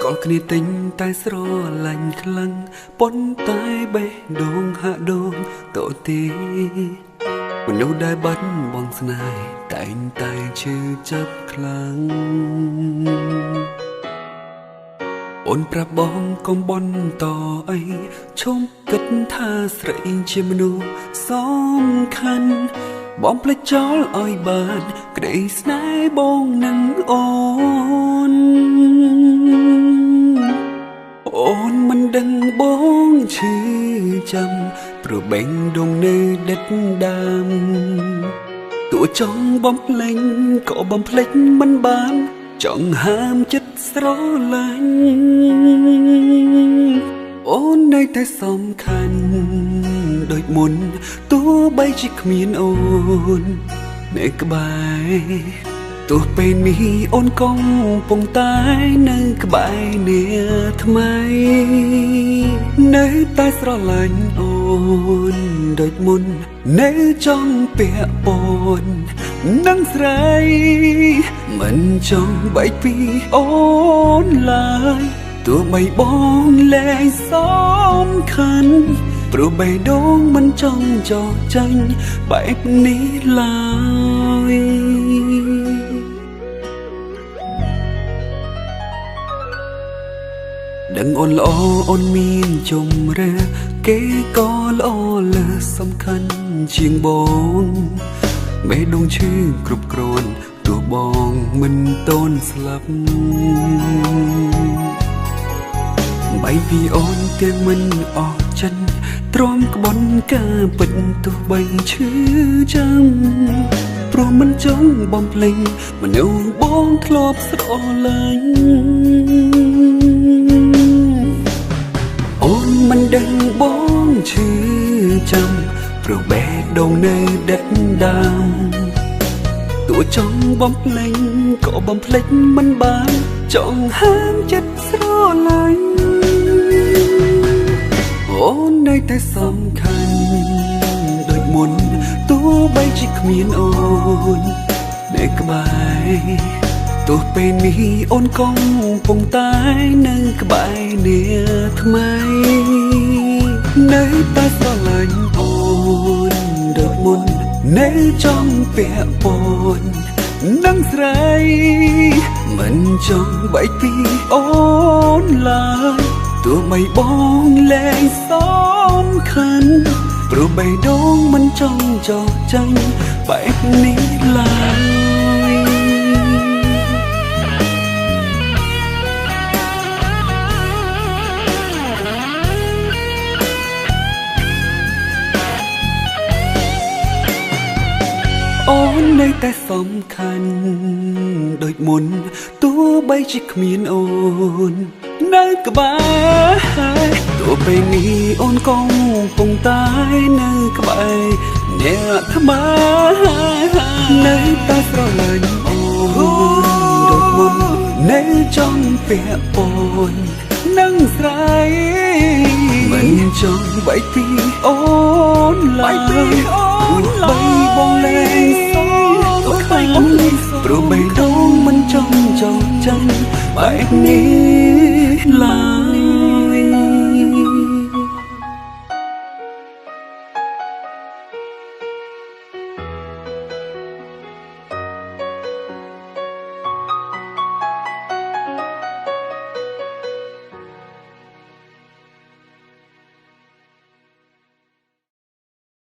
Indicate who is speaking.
Speaker 1: ក៏គ្នាទិញតែស្រឡាញ់ខ្លាំងប៉ុន្តែបេះដូងហាក់ដូងតូចទេមនុស្សដែលបាត់បង់ស្នេហ៍តែងតែឈឺចាប់ខ្លាំងអូនប្រាប់បងកុំបបន្តអីឈុំគិតថាស្រីជាមនុស្សសំខាន់បងផ្លេចចោលឲ្យបានក្តីស្នេហ៍បងនឹងអូនមិនដឹងបងឈឺចាំព្រោះបេងដូងនៅដិតដាមទោះចង់បំភ្លេចក៏បំភ្លេចមិនបានចង់ហាមចិត្តស្រឡាញ់អូននៅតែសំខាន់ដូចមុនទោះបីជាគ្មានអូននៅក្បែរទោះពេលនេះអូនកំពុងតែនៅក្បែរនាថ្មីនៅតែស្រឡាញ់អូនដូចមុននៅចង់ពាក់ព័ន្ធនឹងស្រីមិនចង់បែកពីអូនឡើយទោះបីបងលែងសំខាន់ព្រោះបេះដូងមិនចង់ចោះចាញ់បែបនេះឡើយដឹងអូនល្អអូនមានជំរឿគេក៏ល្អលើសសំខាន់ជាងបងបេះដូងឈឺគ្រប់គ្រាន់ទោះបងមិនតូនស្លាប់បែកពីអូនទាំងមិនអស់ចិត្តទ្រាំក្បន់ការពិតទោះបីឈឺចាំព្រោះមិនចង់បំភ្លេចមនុស្សបងធ្លាប់ស្រឡាញ់អូនមិនដឹងបងឈឺចាំព្រោះបេះដូងនៅដិតដាមទោះចង់បំភ្លេចក៏បំភ្លេចមិនបានចង់ហាមចិត្តស្រឡាញ់អូននៅតែសំខាន់ដូចមុនទោះបីជាគ្មានអូននៅក្បែរទោះពេលនេះអូនកំពុងតែនៅក្បែរនាថ្មីនៅតែស្រឡាញ់អូនដូចមុននៅចង់ពាក់ព័ន្ធនឹងស្រីមិនចង់បែកពីអូនឡើយទោះបីបងលែងសំខាន់ព្រោះបេះដូងមិនចង់ចោះចាញ់បែបនេះឡើយអូននៅតែសំខាន់ដូចមុនទោះបីជាគ្មានអូននៅក្បែរទោះពេលនេះអូនកំពុងតែនៅក្បែរអ្នកថ្មីនៅតែស្រឡាញ់អូនដូចមុននៅចង់ពាក់ព័ន្ធនឹងស្រីមិនចង់បែកពីអូនឡើយបីបងលែងសំខាន់ព្រោះបេះដូងមិនចង់ចោលចាញ់បែបនេះឡើយ